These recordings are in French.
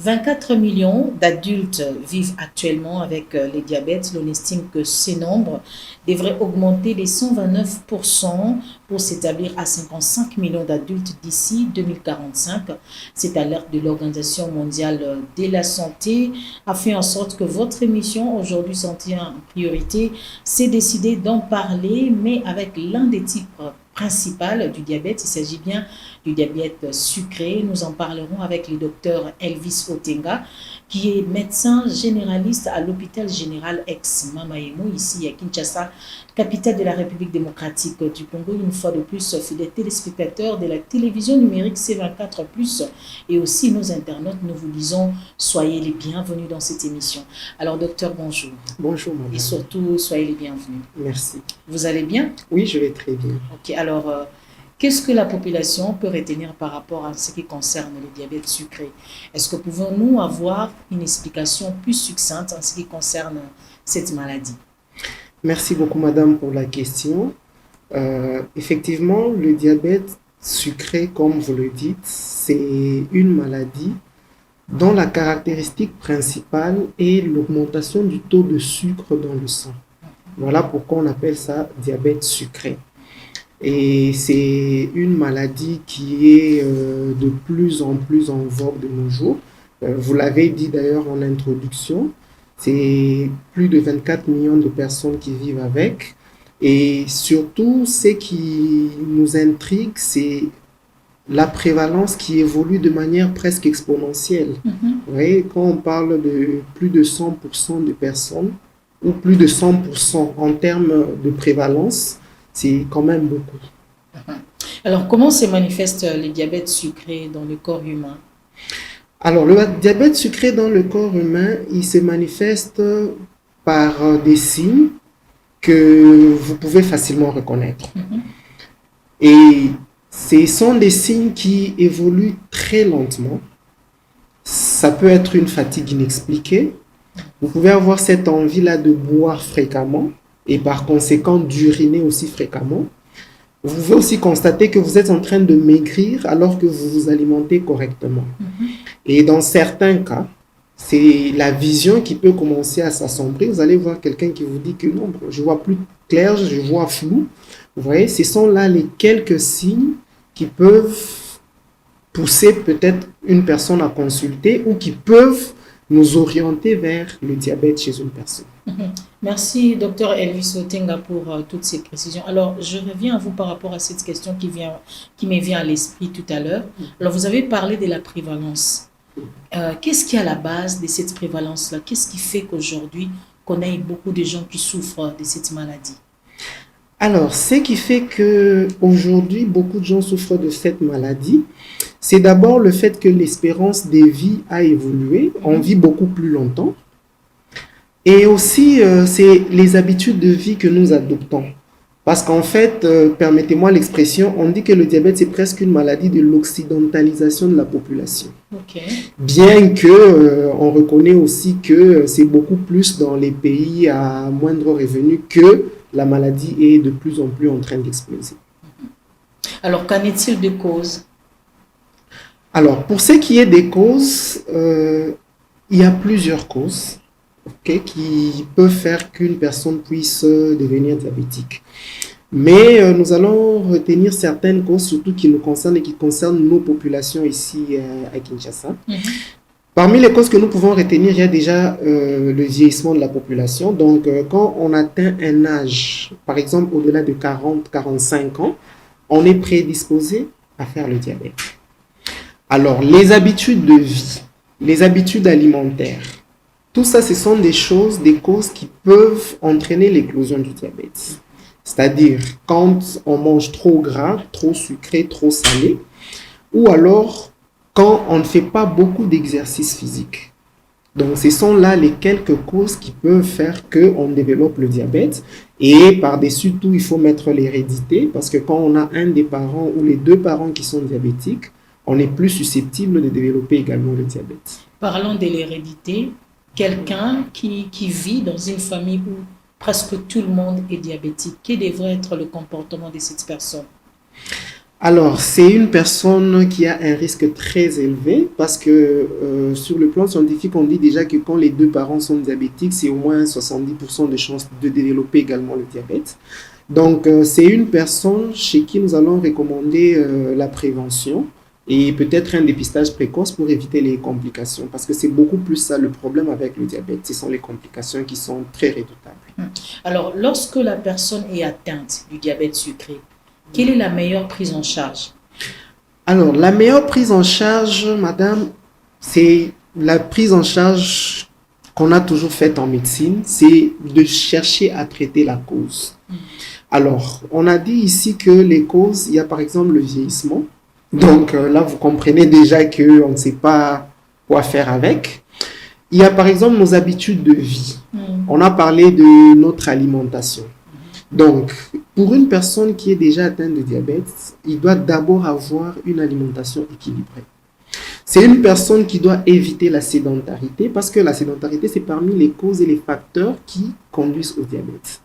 24 millions d'adultes vivent actuellement avec le diabète. L'on estime que ces nombres devraient augmenter de 129% pour s'établir à 55 millions d'adultes d'ici 2045. Cette alerte de l'Organisation mondiale de la santé a fait en sorte que votre émission, aujourd'hui Santé en priorité, s'est décidée d'en parler, mais avec l'un des types principal du diabète. Il s'agit bien du diabète sucré. Nous en parlerons avec le docteur Elvis Otenga, qui est médecin généraliste à l'hôpital général ex-Mamaemo, ici à Kinshasa, capitale de la République démocratique du Congo. Une fois de plus, fidèles téléspectateurs de la télévision numérique C24+, et aussi nos internautes, nous vous disons soyez les bienvenus dans cette émission. Alors docteur, bonjour. Bonjour madame. Et surtout, soyez les bienvenus. Merci. Vous allez bien? Oui, je vais très bien. Ok, alors qu'est-ce que la population peut retenir par rapport à ce qui concerne le diabète sucré? Est-ce que pouvons-nous avoir une explication plus succincte en ce qui concerne cette maladie? Merci beaucoup madame pour la question. Effectivement, le diabète sucré, comme vous le dites, c'est une maladie dont la caractéristique principale est l'augmentation du taux de sucre dans le sang. Voilà pourquoi on appelle ça diabète sucré. Et c'est une maladie qui est de plus en vogue de nos jours. Vous l'avez dit d'ailleurs en introduction, c'est plus de 24 millions de personnes qui vivent avec. Et surtout, ce qui nous intrigue, c'est la prévalence qui évolue de manière presque exponentielle. Vous voyez, quand on parle de plus de 100% de personnes, ou plus de 100% en termes de prévalence, c'est quand même beaucoup. Alors, comment se manifeste le diabète sucré dans le corps humain? Alors, le diabète sucré dans le corps humain, il se manifeste par des signes que vous pouvez facilement reconnaître. Et ce sont des signes qui évoluent très lentement. Ça peut être une fatigue inexpliquée. Vous pouvez avoir cette envie-là de boire fréquemment et par conséquent d'uriner aussi fréquemment. Vous pouvez aussi constater que vous êtes en train de maigrir alors que vous vous alimentez correctement. Et dans certains cas, c'est la vision qui peut commencer à s'assombrir. Vous allez voir quelqu'un qui vous dit que non, je vois plus clair, je vois flou. Vous voyez, ce sont là les quelques signes qui peuvent pousser peut-être une personne à consulter ou qui peuvent nous orienter vers le diabète chez une personne. Merci, docteur Elvis Otenga, pour toutes ces précisions. Alors, je reviens à vous par rapport à cette question qui me vient à l'esprit tout à l'heure. Alors, vous avez parlé de la prévalence. Qu'est-ce qui est à la base de cette prévalence-là? Qu'est-ce qui fait qu'aujourd'hui, qu'on ait beaucoup de gens qui souffrent de cette maladie? Alors, ce qui fait qu'aujourd'hui, beaucoup de gens souffrent de cette maladie, c'est d'abord le fait que l'espérance de vie a évolué. On vit beaucoup plus longtemps. Et aussi, c'est les habitudes de vie que nous adoptons. Parce qu'en fait, permettez-moi l'expression, on dit que le diabète, c'est presque une maladie de l'occidentalisation de la population. Bien que on reconnaît aussi que c'est beaucoup plus dans les pays à moindre revenu que la maladie est de plus en plus en train d'exploser. Alors, qu'en est-il des causes? Alors, pour ce qui est des causes, il y a plusieurs causes qui peuvent faire qu'une personne puisse devenir diabétique. Mais nous allons retenir certaines causes, surtout qui nous concernent et qui concernent nos populations ici à Kinshasa. Parmi les causes que nous pouvons retenir, il y a déjà le vieillissement de la population. Donc, quand on atteint un âge, par exemple au-delà de 40-45 ans, on est prédisposé à faire le diabète. Alors, les habitudes de vie, les habitudes alimentaires, tout ça, ce sont des choses, des causes qui peuvent entraîner l'éclosion du diabète. C'est-à-dire, quand on mange trop gras, trop sucré, trop salé, ou alors quand on ne fait pas beaucoup d'exercice physique. Donc, ce sont là les quelques causes qui peuvent faire qu'on développe le diabète. Et par-dessus tout, il faut mettre l'hérédité, parce que quand on a un des parents ou les deux parents qui sont diabétiques, on est plus susceptible de développer également le diabète. Parlons de l'hérédité. Quelqu'un qui vit dans une famille où presque tout le monde est diabétique, quel devrait être le comportement de cette personne? Alors, c'est une personne qui a un risque très élevé parce que sur le plan scientifique, on dit déjà que quand les deux parents sont diabétiques, c'est au moins 70% de chances de développer également le diabète. Donc, c'est une personne chez qui nous allons recommander la prévention et peut-être un dépistage précoce pour éviter les complications parce que c'est beaucoup plus ça le problème avec le diabète. Ce sont les complications qui sont très redoutables. Alors, lorsque la personne est atteinte du diabète sucré, quelle est la meilleure prise en charge? Alors, la meilleure prise en charge, madame, c'est la prise en charge qu'on a toujours faite en médecine, c'est de chercher à traiter la cause. Alors, on a dit ici que les causes, il y a par exemple le vieillissement. Donc là, vous comprenez déjà qu'on ne sait pas quoi faire avec. Il y a par exemple nos habitudes de vie. On a parlé de notre alimentation. Donc, pour une personne qui est déjà atteinte de diabète, il doit d'abord avoir une alimentation équilibrée. C'est une personne qui doit éviter la sédentarité parce que la sédentarité, c'est parmi les causes et les facteurs qui conduisent au diabète.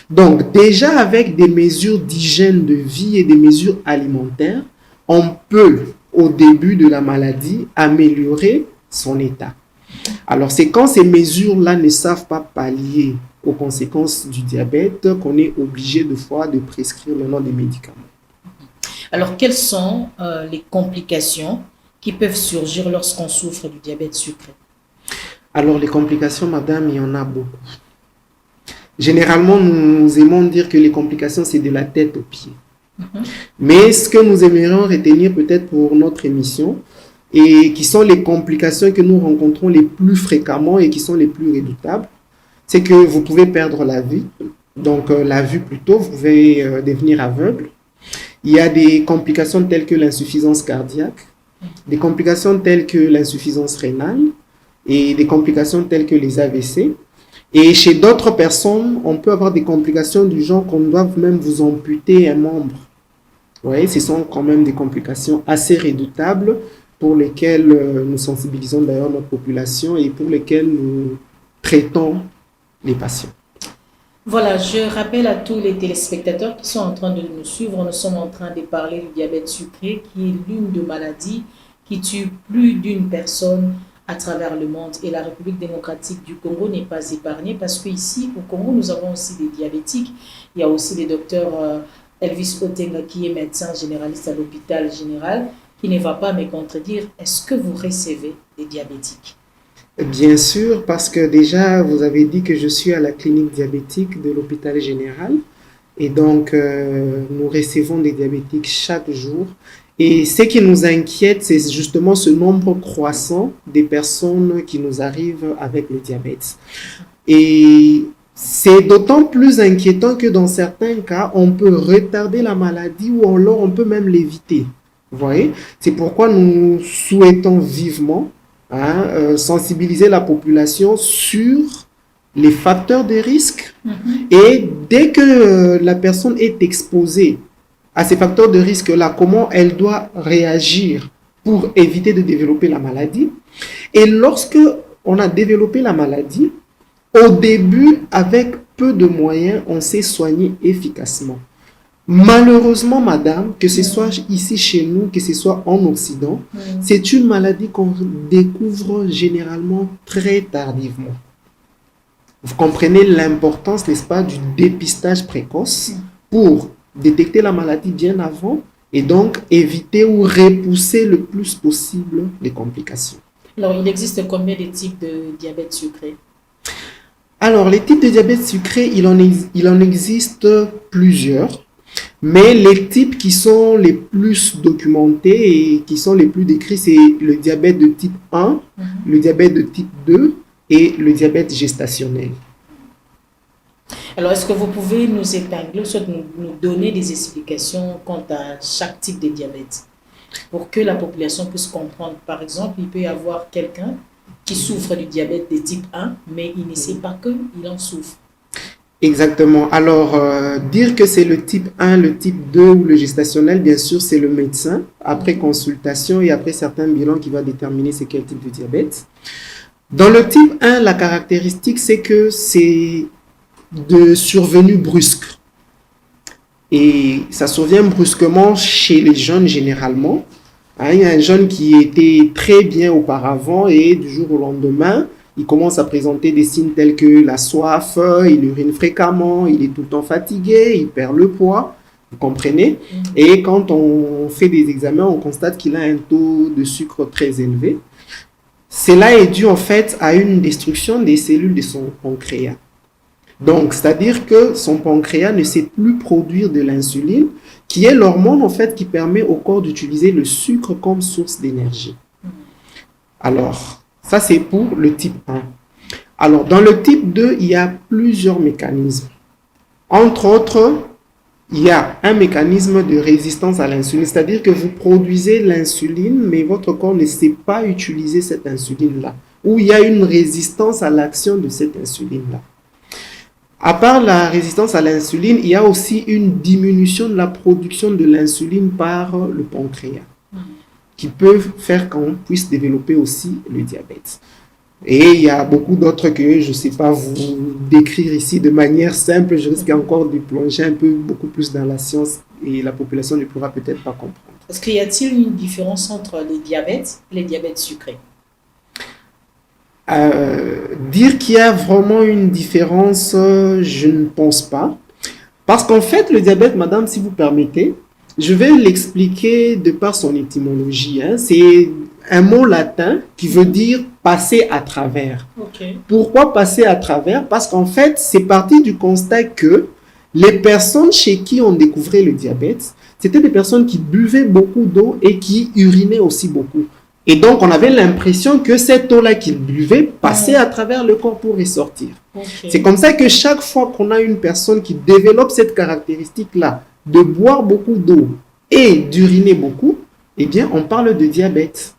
Donc, déjà avec des mesures d'hygiène de vie et des mesures alimentaires, on peut, au début de la maladie, améliorer son état. Alors, c'est quand ces mesures-là ne savent pas pallier aux conséquences du diabète qu'on est obligé de fois de prescrire maintenant des médicaments. Alors, quelles sont les complications qui peuvent surgir lorsqu'on souffre du diabète sucré? Alors, les complications, madame, il y en a beaucoup. Généralement, nous aimons dire que les complications, c'est de la tête aux pieds. Mais ce que nous aimerions retenir peut-être pour notre émission, et qui sont les complications que nous rencontrons les plus fréquemment et qui sont les plus redoutables, c'est que vous pouvez perdre la vue, donc la vue plutôt, vous pouvez devenir aveugle. Il y a des complications telles que l'insuffisance cardiaque, des complications telles que l'insuffisance rénale et des complications telles que les AVC. Et chez d'autres personnes, on peut avoir des complications du genre qu'on doit même vous amputer un membre. Vous voyez, ce sont quand même des complications assez redoutables pour lesquelles nous sensibilisons d'ailleurs notre population et pour lesquelles nous traitons les patients. Voilà, je rappelle à tous les téléspectateurs qui sont en train de nous suivre, nous sommes en train de parler du diabète sucré, qui est l'une des maladies qui tue plus d'une personne à travers le monde. Et la République démocratique du Congo n'est pas épargnée parce qu'ici, au Congo, nous avons aussi des diabétiques. Il y a aussi le docteur Elvis Otenga, qui est médecin généraliste à l'hôpital général, qui ne va pas me contredire. Est-ce que vous recevez des diabétiques? Bien sûr, parce que déjà, vous avez dit que je suis à la clinique diabétique de l'hôpital général. Et donc, nous recevons des diabétiques chaque jour. Et ce qui nous inquiète, c'est justement ce nombre croissant des personnes qui nous arrivent avec le diabète. Et c'est d'autant plus inquiétant que dans certains cas, on peut retarder la maladie ou alors on peut même l'éviter. Vous voyez? C'est pourquoi nous souhaitons vivement sensibiliser la population sur les facteurs de risque. Et dès que la personne est exposée à ces facteurs de risque-là, comment elle doit réagir pour éviter de développer la maladie. Et lorsque on a développé la maladie, au début, avec peu de moyens, on s'est soigné efficacement. Malheureusement, madame, que ce soit ici chez nous, que ce soit en Occident, c'est une maladie qu'on découvre généralement très tardivement. Vous comprenez l'importance, n'est-ce pas, du dépistage précoce pour détecter la maladie bien avant et donc éviter ou repousser le plus possible les complications. Alors, il existe combien de types de diabète sucré? Alors, les types de diabète sucré, il en existe plusieurs. Mais les types qui sont les plus documentés et qui sont les plus décrits, c'est le diabète de type 1, le diabète de type 2 et le diabète gestationnel. Alors, est-ce que vous pouvez nous épingler, soit nous donner des explications quant à chaque type de diabète pour que la population puisse comprendre? Par exemple, il peut y avoir quelqu'un qui souffre du diabète de type 1, mais il ne sait pas qu'il en souffre. Exactement. Alors, dire que c'est le type 1, le type 2 ou le gestationnel, bien sûr, c'est le médecin, après consultation et après certains bilans qui va déterminer c'est quel type de diabète. Dans le type 1, la caractéristique, c'est que c'est de survenue brusque. Et ça survient brusquement chez les jeunes généralement. Hein, il y a un jeune qui était très bien auparavant et du jour au lendemain, il commence à présenter des signes tels que la soif, il urine fréquemment, il est tout le temps fatigué, il perd le poids, vous comprenez? Et quand on fait des examens, on constate qu'il a un taux de sucre très élevé. Cela est dû en fait à une destruction des cellules de son pancréas. Donc, c'est-à-dire que son pancréas ne sait plus produire de l'insuline, qui est l'hormone en fait qui permet au corps d'utiliser le sucre comme source d'énergie. Alors, ça c'est pour le type 1. Alors, dans le type 2, il y a plusieurs mécanismes. Entre autres, il y a un mécanisme de résistance à l'insuline, c'est-à-dire que vous produisez l'insuline, mais votre corps ne sait pas utiliser cette insuline-là, ou il y a une résistance à l'action de cette insuline-là. À part la résistance à l'insuline, il y a aussi une diminution de la production de l'insuline par le pancréas, qui peut faire qu'on puisse développer aussi le diabète. Et il y a beaucoup d'autres que je ne sais pas vous décrire ici de manière simple. Je risque encore de plonger beaucoup plus dans la science et la population ne pourra peut-être pas comprendre. Est-ce qu'il y a-t-il une différence entre les diabètes et les diabètes sucrés? Dire qu'il y a vraiment une différence, je ne pense pas. Parce qu'en fait, le diabète, madame, si vous permettez, je vais l'expliquer de par son étymologie. Hein. C'est un mot latin qui veut dire passer à travers. Okay. Pourquoi passer à travers? Parce qu'en fait, c'est parti du constat que les personnes chez qui on découvrait le diabète, c'était des personnes qui buvaient beaucoup d'eau et qui urinaient aussi beaucoup. Et donc, on avait l'impression que cette eau-là qu'ils buvaient passait à travers le corps pour ressortir. Okay. C'est comme ça que chaque fois qu'on a une personne qui développe cette caractéristique-là, de boire beaucoup d'eau et d'uriner beaucoup, eh bien, on parle de diabète.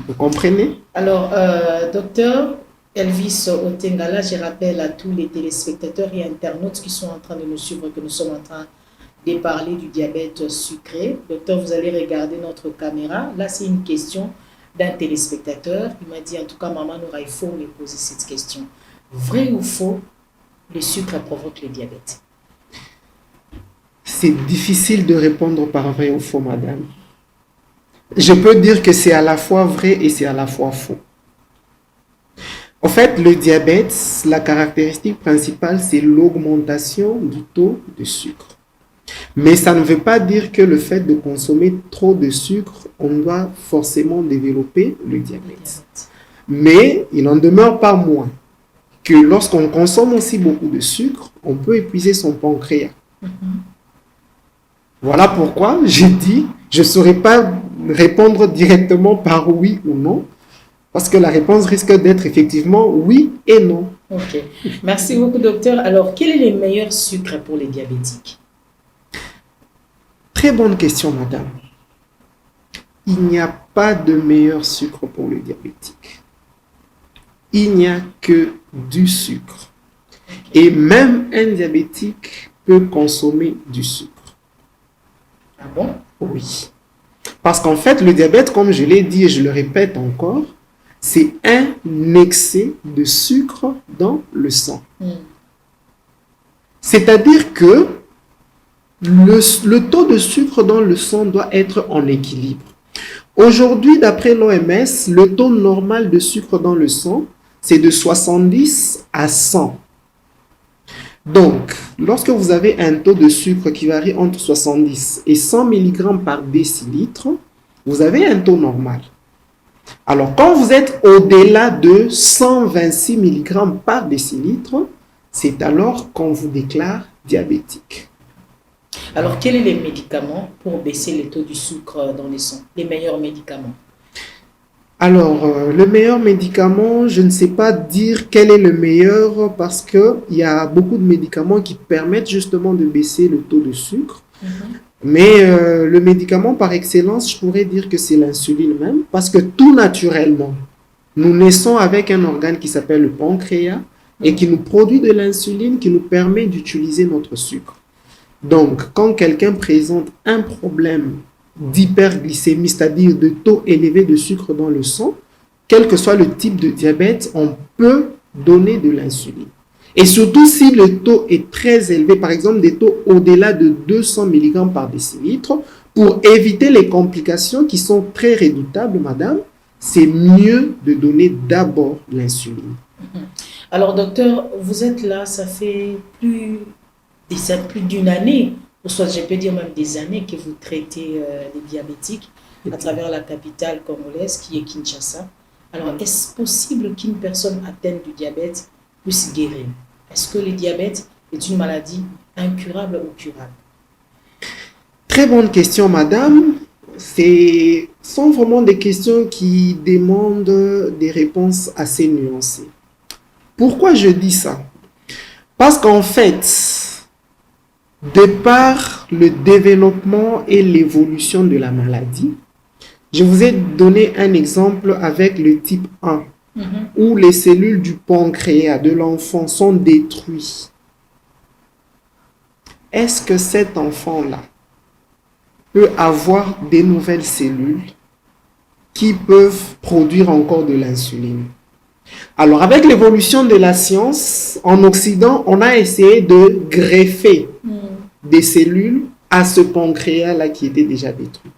Vous comprenez? Alors, docteur Elvis Otengala, je rappelle à tous les téléspectateurs et internautes qui sont en train de nous suivre que nous sommes en train de parler du diabète sucré. Docteur, vous allez regarder notre caméra. Là, c'est une question d'un téléspectateur. Il m'a dit, en tout cas, Maman Noura, il faut me poser cette question. Vrai ou faux, le sucre provoque le diabète? C'est difficile de répondre par vrai ou faux, madame. Je peux dire que c'est à la fois vrai et c'est à la fois faux. En fait, le diabète, la caractéristique principale, c'est l'augmentation du taux de sucre. Mais ça ne veut pas dire que le fait de consommer trop de sucre, on doit forcément développer le diabète. Mais il n'en demeure pas moins que lorsqu'on consomme aussi beaucoup de sucre, on peut épuiser son pancréas. Voilà pourquoi j'ai dit, je ne saurais pas répondre directement par oui ou non, parce que la réponse risque d'être effectivement oui et non. Ok. Merci beaucoup, docteur. Alors, quel est le meilleur sucre pour les diabétiques? Très bonne question, madame. Il n'y a pas de meilleur sucre pour le diabétique. Il n'y a que du sucre. Et même un diabétique peut consommer du sucre. Ah bon? Oui. Parce qu'en fait, le diabète, comme je l'ai dit et je le répète encore, c'est un excès de sucre dans le sang. C'est-à-dire que le taux de sucre dans le sang doit être en équilibre. Aujourd'hui, d'après l'OMS, le taux normal de sucre dans le sang, c'est de 70 à 100. Donc, lorsque vous avez un taux de sucre qui varie entre 70 et 100 mg par décilitre, vous avez un taux normal. Alors, quand vous êtes au-delà de 126 mg par décilitre, c'est alors qu'on vous déclare diabétique. Alors, quels sont les médicaments pour baisser le taux du sucre dans le sang? Les meilleurs médicaments? Alors, le meilleur médicament, je ne sais pas dire quel est le meilleur parce qu'il y a beaucoup de médicaments qui permettent justement de baisser le taux de sucre. Mais le médicament par excellence, je pourrais dire que c'est l'insuline même parce que tout naturellement, nous naissons avec un organe qui s'appelle le pancréas et qui nous produit de l'insuline qui nous permet d'utiliser notre sucre. Donc, quand quelqu'un présente un problème d'hyperglycémie, c'est-à-dire de taux élevé de sucre dans le sang, quel que soit le type de diabète, on peut donner de l'insuline. Et surtout si le taux est très élevé, par exemple des taux au-delà de 200 mg par décilitre, pour éviter les complications qui sont très redoutables, madame, c'est mieux de donner d'abord l'insuline. Alors, docteur, vous êtes là, ça fait plus d'une année, ou soit je peux dire même des années que vous traitez les diabétiques à travers la capitale congolaise qui est Kinshasa. Alors, est-ce possible qu'une personne atteinte du diabète puisse guérir? Est-ce que le diabète est une maladie incurable ou curable? Très bonne question, madame. Ce sont vraiment des questions qui demandent des réponses assez nuancées. Pourquoi je dis ça? Parce qu'en fait, de par le développement et l'évolution de la maladie, je vous ai donné un exemple avec le type 1, où les cellules du pancréas de l'enfant sont détruites. Est-ce que cet enfant-là peut avoir des nouvelles cellules qui peuvent produire encore de l'insuline? Alors, avec l'évolution de la science, en Occident, on a essayé de greffer des cellules à ce pancréas-là qui était déjà détruit.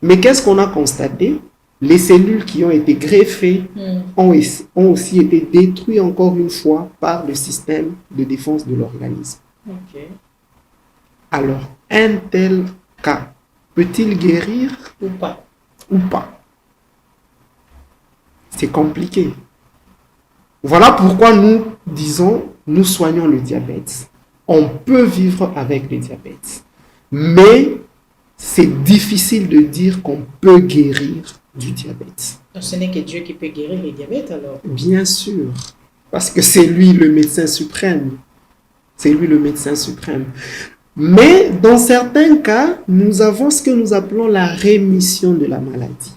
Mais qu'est-ce qu'on a constaté? Les cellules qui ont été greffées ont aussi été détruites encore une fois par le système de défense de l'organisme. Okay. Alors, un tel cas peut-il guérir ou pas? Ou pas? C'est compliqué. Voilà pourquoi nous disons, nous soignons le diabète. On peut vivre avec le diabète. Mais c'est difficile de dire qu'on peut guérir du diabète. Donc, ce n'est que Dieu qui peut guérir le diabète alors? Bien sûr. Parce que c'est lui le médecin suprême. C'est lui le médecin suprême. Mais dans certains cas, nous avons ce que nous appelons la rémission de la maladie.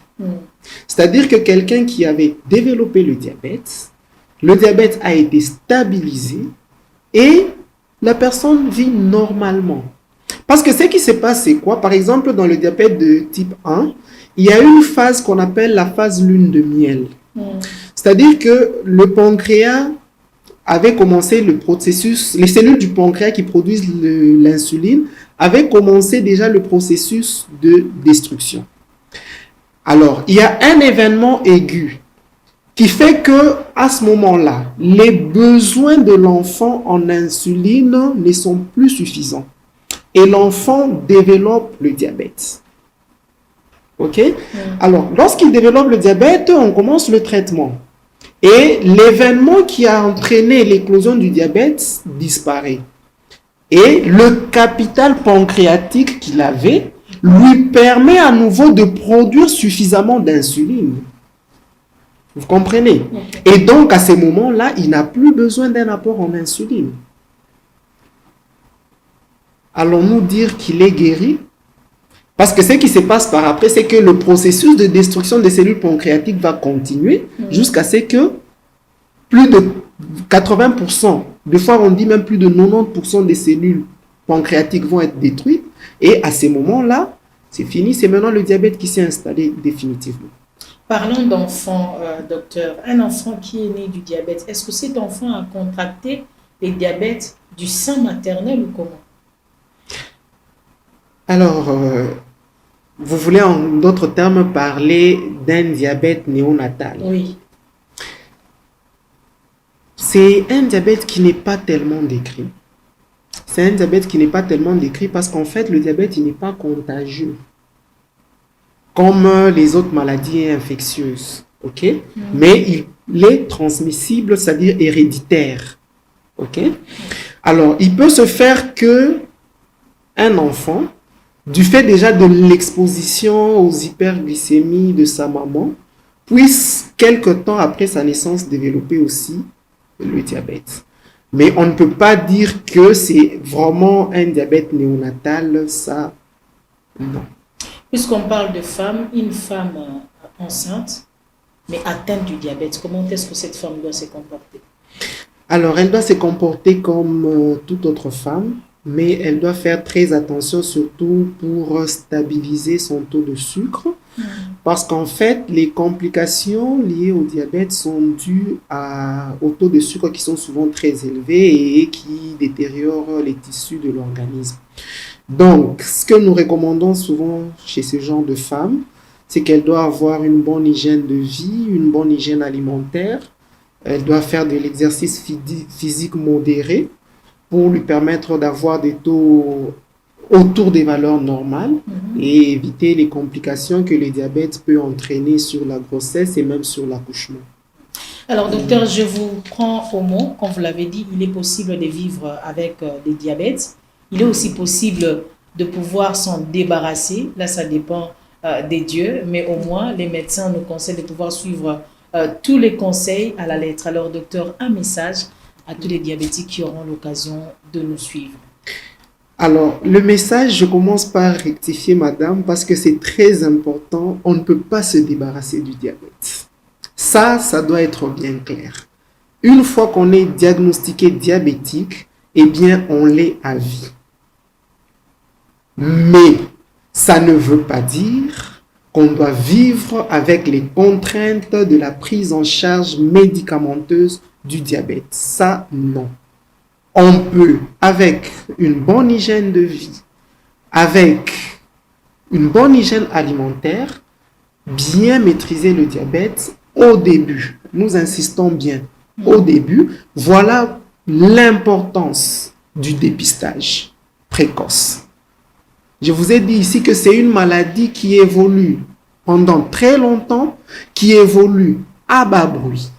C'est-à-dire que quelqu'un qui avait développé le diabète a été stabilisé et la personne vit normalement. Parce que ce qui se passe, c'est quoi? Par exemple, dans le diabète de type 1, il y a une phase qu'on appelle la phase lune de miel. C'est-à-dire que le pancréas avait commencé le processus, les cellules du pancréas qui produisent l'insuline avaient commencé déjà le processus de destruction. Alors, il y a un événement aigu qui fait que à ce moment-là, les besoins de l'enfant en insuline ne sont plus suffisants. Et l'enfant développe le diabète. OK? Alors, lorsqu'il développe le diabète, on commence le traitement. Et l'événement qui a entraîné l'éclosion du diabète disparaît. Et le capital pancréatique qu'il avait lui permet à nouveau de produire suffisamment d'insuline. Vous comprenez? Et donc, à ce moment-là, il n'a plus besoin d'un apport en insuline. Allons-nous dire qu'il est guéri? Parce que ce qui se passe par après, c'est que le processus de destruction des cellules pancréatiques va continuer jusqu'à ce que plus de 80%, des fois on dit même plus de 90% des cellules pancréatiques vont être détruites. Et à ces moments-là, c'est fini, c'est maintenant le diabète qui s'est installé définitivement. Parlons d'enfants, docteur. Un enfant qui est né du diabète, est-ce que cet enfant a contracté le diabète du sein maternel ou comment? Alors, vous voulez en d'autres termes parler d'un diabète néonatal? Oui. C'est un diabète qui n'est pas tellement décrit. C'est un diabète qui n'est pas tellement décrit parce qu'en fait, le diabète, il n'est pas contagieux comme les autres maladies infectieuses. OK? Mais il est transmissible, c'est-à-dire héréditaire. OK? Alors, il peut se faire que un enfant, du fait déjà de l'exposition aux hyperglycémies de sa maman, puisse, quelque temps après sa naissance, développer aussi le diabète. Mais on ne peut pas dire que c'est vraiment un diabète néonatal, ça, non. Puisqu'on parle de femme, une femme enceinte, mais atteinte du diabète, comment est-ce que cette femme doit se comporter? Alors, elle doit se comporter comme toute autre femme, mais elle doit faire très attention surtout pour stabiliser son taux de sucre. parce qu'en fait, les complications liées au diabète sont dues au taux de sucre qui sont souvent très élevés et qui détériorent les tissus de l'organisme. Donc, ce que nous recommandons souvent chez ce genre de femmes, c'est qu'elle doit avoir une bonne hygiène de vie, une bonne hygiène alimentaire. Elle doit faire de l'exercice physique modéré pour lui permettre d'avoir des taux autour des valeurs normales et éviter les complications que le diabète peut entraîner sur la grossesse et même sur l'accouchement. Alors, docteur, je vous prends au mot. Comme vous l'avez dit, il est possible de vivre avec le diabète. Il est aussi possible de pouvoir s'en débarrasser. Là, ça dépend des dieux, mais au moins, les médecins nous conseillent de pouvoir suivre tous les conseils à la lettre. Alors, docteur, un message à tous les diabétiques qui auront l'occasion de nous suivre. Alors, le message, je commence par rectifier, madame, parce que c'est très important. On ne peut pas se débarrasser du diabète. Ça doit être bien clair. Une fois qu'on est diagnostiqué diabétique, eh bien, on l'est à vie. Mais ça ne veut pas dire qu'on doit vivre avec les contraintes de la prise en charge médicamenteuse du diabète. Ça, non. On peut, avec une bonne hygiène de vie, avec une bonne hygiène alimentaire, bien maîtriser le diabète au début. Nous insistons bien au début. Voilà l'importance du dépistage précoce. Je vous ai dit ici que c'est une maladie qui évolue pendant très longtemps, qui évolue à bas bruit.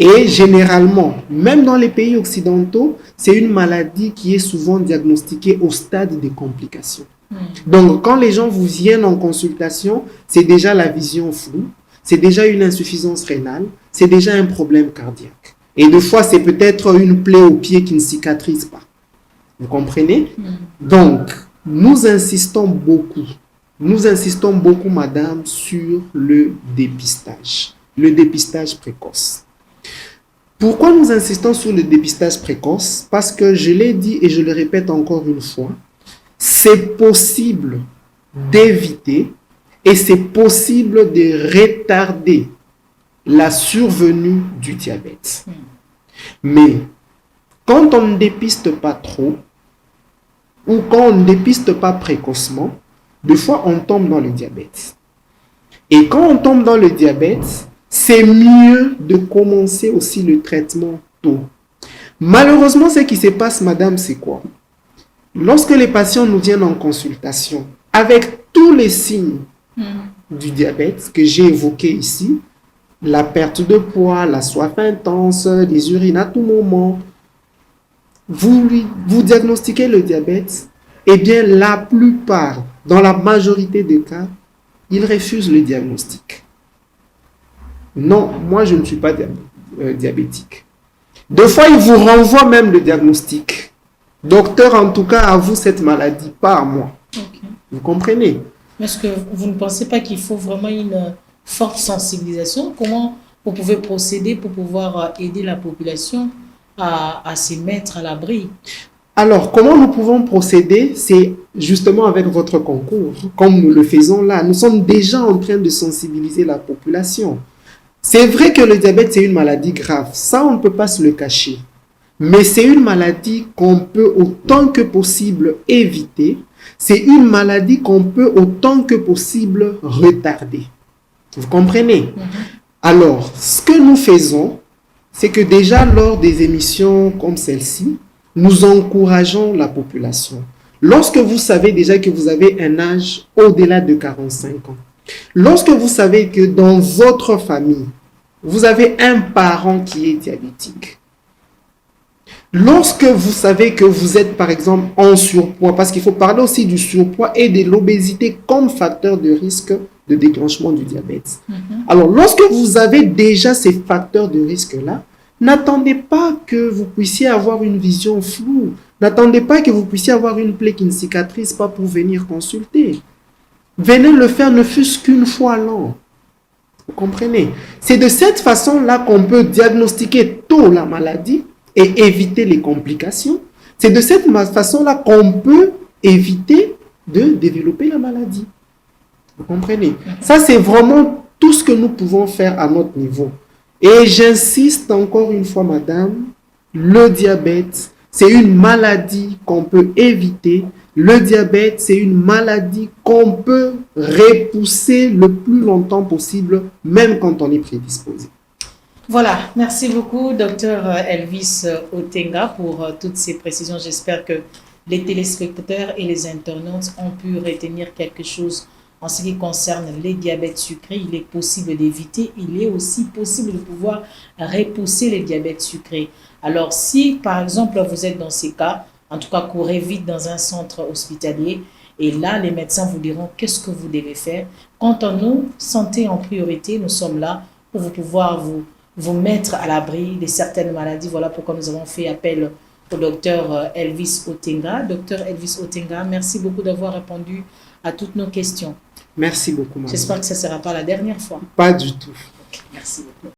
Et généralement, même dans les pays occidentaux, c'est une maladie qui est souvent diagnostiquée au stade des complications. Donc, quand les gens vous viennent en consultation, c'est déjà la vision floue, c'est déjà une insuffisance rénale, c'est déjà un problème cardiaque. Et des fois, c'est peut-être une plaie au pied qui ne cicatrise pas. Vous comprenez? Donc, nous insistons beaucoup, madame, sur le dépistage précoce. Pourquoi nous insistons sur le dépistage précoce? Parce que je l'ai dit et je le répète encore une fois, c'est possible d'éviter et c'est possible de retarder la survenue du diabète. Mais quand on ne dépiste pas trop ou quand on ne dépiste pas précocement, des fois on tombe dans le diabète. Et quand on tombe dans le diabète, c'est mieux de commencer aussi le traitement tôt. Malheureusement, ce qui se passe, madame, c'est quoi? Lorsque les patients nous viennent en consultation avec tous les signes du diabète que j'ai évoqués ici, la perte de poids, la soif intense, les urines à tout moment, vous diagnostiquez le diabète, eh bien la plupart, dans la majorité des cas, ils refusent le diagnostic. Non, moi je ne suis pas diabétique. Des fois, ils vous renvoient même le diagnostic. Docteur, en tout cas, à vous cette maladie, pas à moi. Okay. Vous comprenez? Est-ce que vous ne pensez pas qu'il faut vraiment une forte sensibilisation? Comment vous pouvez procéder pour pouvoir aider la population à se mettre à l'abri? Alors, comment nous pouvons procéder? C'est justement avec votre concours, comme nous le faisons là. Nous sommes déjà en train de sensibiliser la population. C'est vrai que le diabète, c'est une maladie grave. Ça, on ne peut pas se le cacher. Mais c'est une maladie qu'on peut autant que possible éviter. C'est une maladie qu'on peut autant que possible retarder. Vous comprenez? Alors, ce que nous faisons, c'est que déjà lors des émissions comme celle-ci, nous encourageons la population. Lorsque vous savez déjà que vous avez un âge au-delà de 45 ans, lorsque vous savez que dans votre famille, vous avez un parent qui est diabétique, lorsque vous savez que vous êtes par exemple en surpoids, parce qu'il faut parler aussi du surpoids et de l'obésité comme facteur de risque de déclenchement du diabète. Alors, lorsque vous avez déjà ces facteurs de risque-là, n'attendez pas que vous puissiez avoir une vision floue. N'attendez pas que vous puissiez avoir une plaie qui ne cicatrise pas pour venir consulter. Venez le faire ne fût-ce qu'une fois l'an. Vous comprenez? C'est de cette façon-là qu'on peut diagnostiquer tôt la maladie et éviter les complications. C'est de cette façon-là qu'on peut éviter de développer la maladie. Vous comprenez? Ça, c'est vraiment tout ce que nous pouvons faire à notre niveau. Et j'insiste encore une fois, madame, le diabète, c'est une maladie qu'on peut éviter. Le diabète, c'est une maladie qu'on peut repousser le plus longtemps possible, même quand on est prédisposé. Voilà, merci beaucoup, docteur Elvis Otenga, pour toutes ces précisions. J'espère que les téléspectateurs et les internautes ont pu retenir quelque chose en ce qui concerne les diabètes sucrés. Il est possible d'éviter, il est aussi possible de pouvoir repousser les diabètes sucrés. Alors, si par exemple vous êtes dans ces cas, en tout cas, courez vite dans un centre hospitalier. Et là, les médecins vous diront qu'est-ce que vous devez faire. Quant à nous, santé en priorité, nous sommes là pour vous pouvoir vous mettre à l'abri de certaines maladies. Voilà pourquoi nous avons fait appel au docteur Elvis Otenga. Docteur Elvis Otenga, merci beaucoup d'avoir répondu à toutes nos questions. Merci beaucoup, madame. J'espère que ce ne sera pas la dernière fois. Pas du tout. Okay, merci beaucoup.